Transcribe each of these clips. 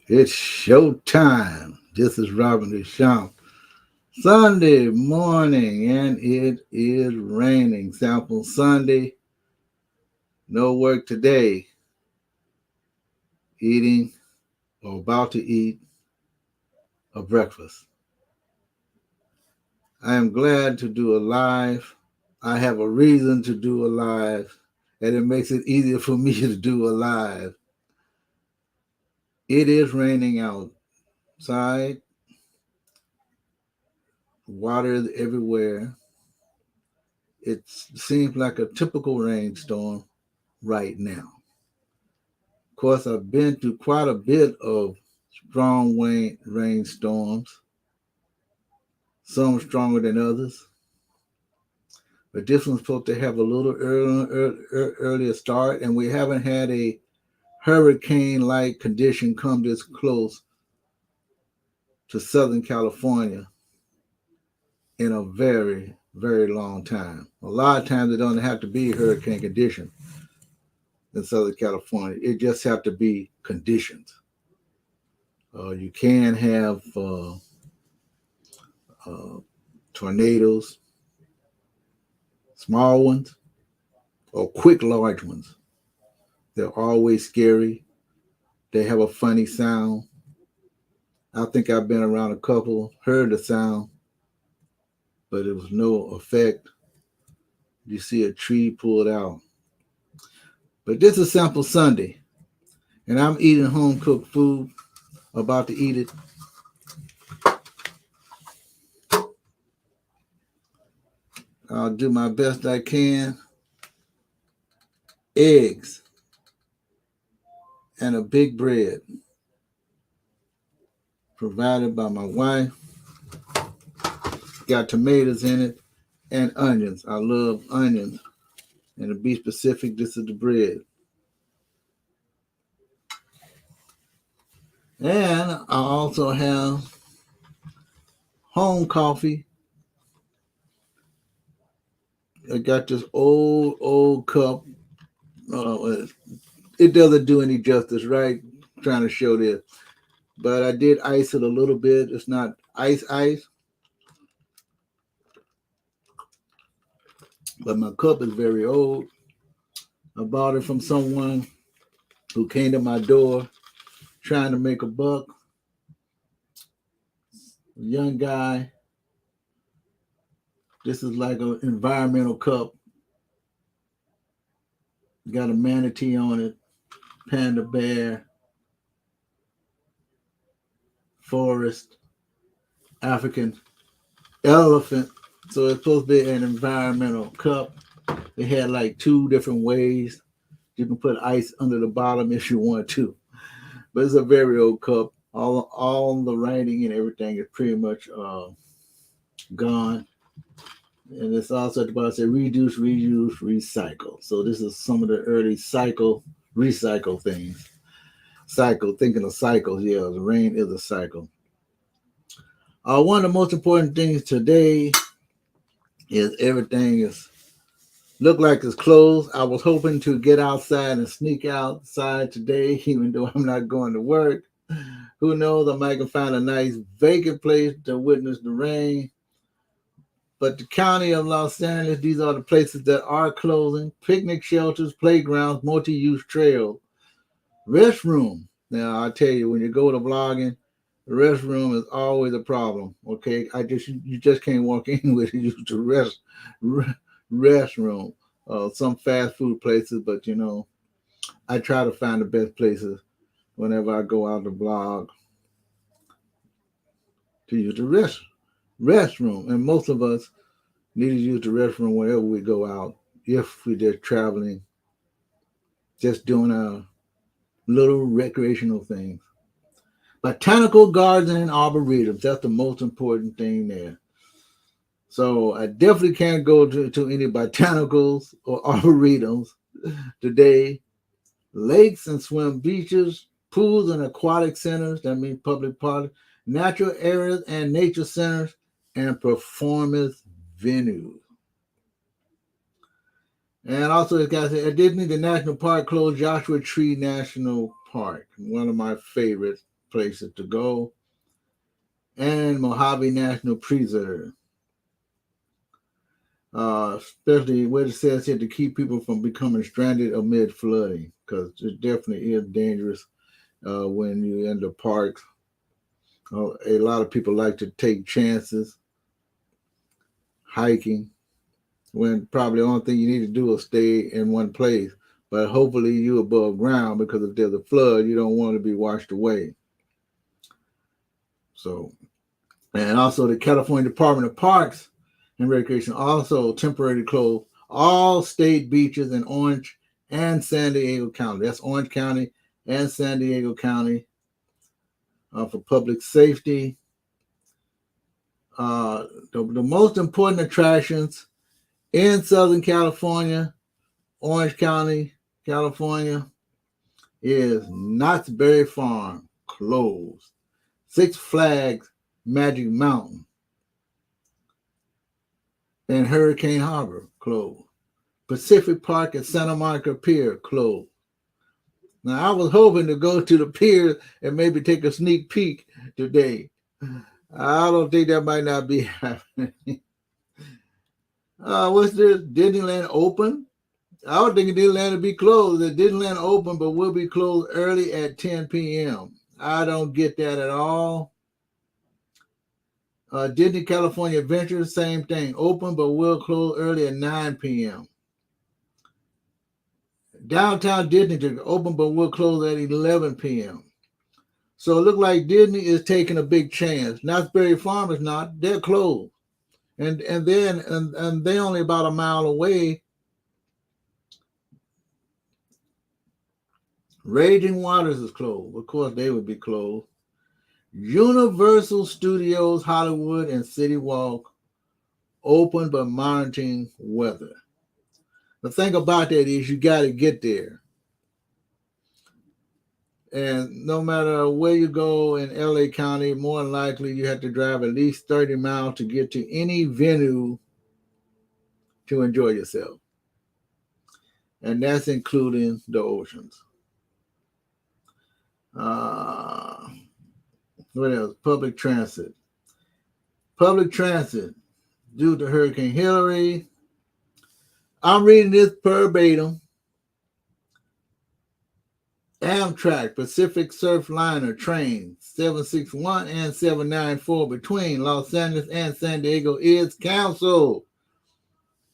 It's showtime. This is Robin Deschamps. Sunday morning, and it is raining. Sample Sunday. No work today. Eating or about to eat a breakfast. I am glad to do a live. I have a reason to do a live, and it makes it easier for me to do a live. It is raining outside. Water is everywhere. It seems like a typical rainstorm right now. Of course, I've been through quite a bit of strong rainstorms, some stronger than others. But this one's supposed to have a little earlier start, and we haven't had a hurricane-like condition come this close to Southern California in a very, very long time. A lot of times it doesn't have to be hurricane condition in Southern California. It just have to be conditions. You can have uh, tornadoes, small ones, or quick large ones. They're always scary. They have a funny sound. I think I've been around a couple, heard the sound, but it was no effect. You see a tree pulled out. But this is Sample Sunday, and I'm eating home cooked food, about to eat it. I'll do my best I can. Eggs and a big bread provided by my wife. Got tomatoes in it and onions. I love onions. And to be specific, this is the bread. And I also have home coffee. I got this old cup. It doesn't do any justice, right? I'm trying to show this. But I did ice it a little bit. It's not ice, but my cup is very old. I bought it from someone who came to my door trying to make a buck. A young guy. This is like an environmental cup. Got a manatee on it, panda bear, forest, African elephant. So it's supposed to be an environmental cup. They had like two different ways. You can put ice under the bottom if you want to. But it's a very old cup. All the writing and everything is pretty much gone. And it's also at the bottom say reduce, reuse, recycle. So this is some of the early recycle things. Cycle, thinking of cycles, yeah, the rain is a cycle. One of the most important things today is everything is look like it's closed. I was hoping to get outside and sneak outside today, even though I'm not going to work. Who knows? I might can find a nice vacant place to witness the rain. But the county of Los Angeles, these are the places that are closing: picnic shelters, playgrounds, multi-use trails, restroom. Now I tell you, when you go to blogging, the restroom is always a problem. Okay, you just can't walk in with it. Use the restroom. Some fast food places, but I try to find the best places whenever I go out to blog to use the restroom. And most of us need to use the restroom whenever we go out. If we're just traveling, just doing our little recreational things. Botanical gardens and arboretums. That's the most important thing there. So I definitely can't go to any botanicals or arboretums today. Lakes and swim beaches, pools and aquatic centers, that means public parks, natural areas and nature centers, and performance venues. And also, as guys said, at Disney, the national park closed Joshua Tree National Park, one of my favorites. places to go, and Mojave National Preserve. Especially what it says here to keep people from becoming stranded amid flooding, because it definitely is dangerous when you're in the parks. A lot of people like to take chances hiking when probably the only thing you need to do is stay in one place. But hopefully you're above ground, because if there's a flood, you don't want to be washed away. So, and also the California Department of Parks and Recreation also temporarily closed all state beaches in Orange and San Diego County. That's Orange County and San Diego County for public safety. The most important attractions in Southern California, Orange County, California, is Knott's Berry Farm, closed. Six Flags Magic Mountain and Hurricane Harbor, closed. Pacific Park at Santa Monica Pier, closed. Now, I was hoping to go to the pier and maybe take a sneak peek today. I don't think that might not be happening. What's this? Disneyland open? I was thinking Disneyland would be closed. The Disneyland open, but will be closed early at 10 p.m. I don't get that at all. Disney California Adventure, same thing. Open, but will close early at 9 p.m. Downtown Disney open, but will close at 11 p.m. So it looks like Disney is taking a big chance. Knott's Berry Farm is not. They're closed. And they're only about a mile away. Raging Waters is closed. Of course, they would be closed. Universal Studios Hollywood and City Walk open but monitoring weather. The thing about that is you got to get there. And no matter where you go in LA County, more than likely you have to drive at least 30 miles to get to any venue to enjoy yourself. And that's including the oceans. What else? Public transit. Public transit, due to Hurricane Hillary. I'm reading this verbatim. Amtrak Pacific Surfliner train 761 and 794 between Los Angeles and San Diego is canceled.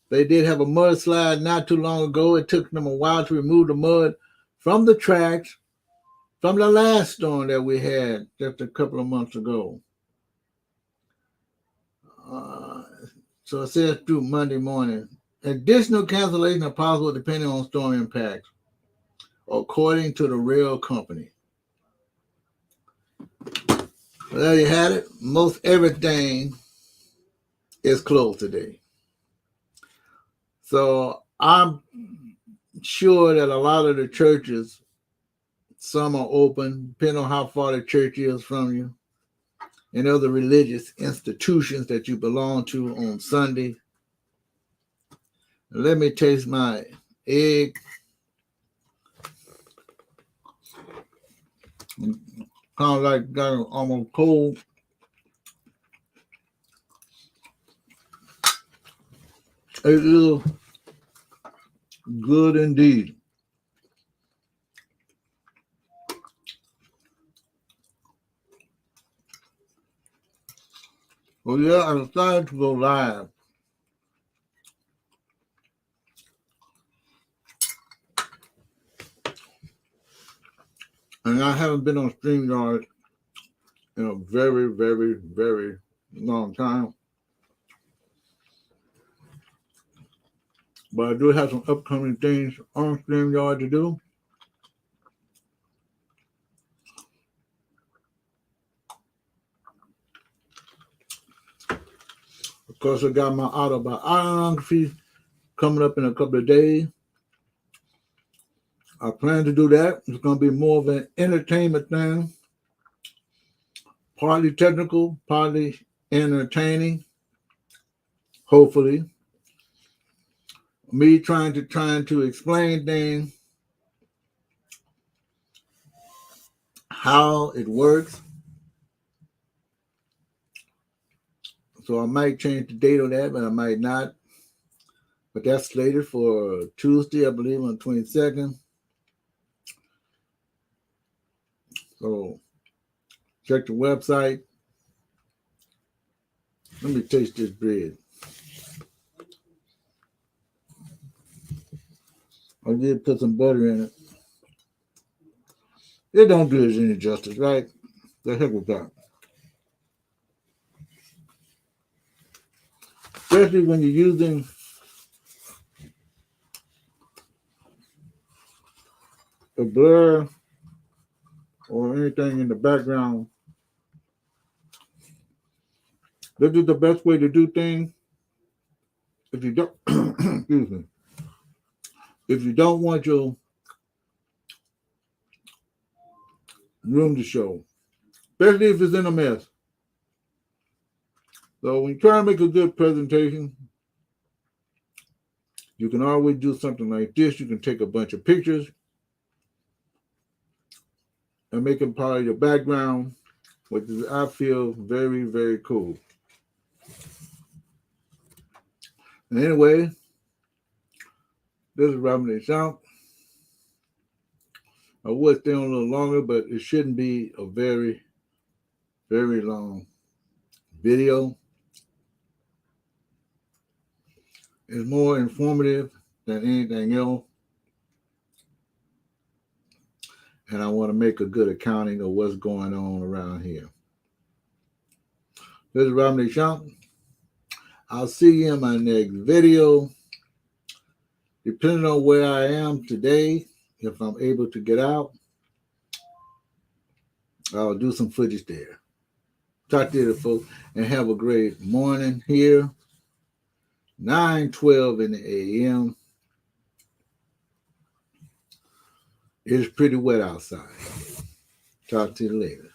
They did have a mudslide not too long ago. It took them a while to remove the mud from the tracks from the last storm that we had just a couple of months ago. So it says through Monday morning. Additional cancellations are possible depending on storm impacts, according to the rail company. Well, there you had it. Most everything is closed today. So I'm sure that a lot of the churches, some are open, depending on how far the church is from you, and other religious institutions that you belong to on Sunday. Let me taste my egg. Kind of like got almost cold. It is good indeed. Well, yeah, I decided to go live. And I haven't been on StreamYard in a very, very, very long time. But I do have some upcoming things on StreamYard to do. Of course, I got my autobiography coming up in a couple of days. I plan to do that. It's going to be more of an entertainment thing. Partly technical, partly entertaining. Hopefully. Me trying to explain things how it works. So I might change the date on that, but I might not. But that's slated for Tuesday, I believe, on the 22nd. So check the website. Let me taste this bread. I did put some butter in it. It don't do us any justice, right? The heck with that. Especially when you're using a blur or anything in the background. This is the best way to do things. If you don't, excuse me, if you don't want your room to show, especially if it's in a mess. So when you try to make a good presentation, you can always do something like this. You can take a bunch of pictures and make them part of your background, which is, I feel, very, very cool. And anyway, this is Robin A. Champ. I would stay on a little longer, but it shouldn't be a very, very long video. It's more informative than anything else. And I want to make a good accounting of what's going on around here. This is Robin A. Champ. I'll see you in my next video. Depending on where I am today, if I'm able to get out, I'll do some footage there. Talk to you, folks, and have a great morning here. 9:12 in the a.m. It's pretty wet outside. Talk to you later.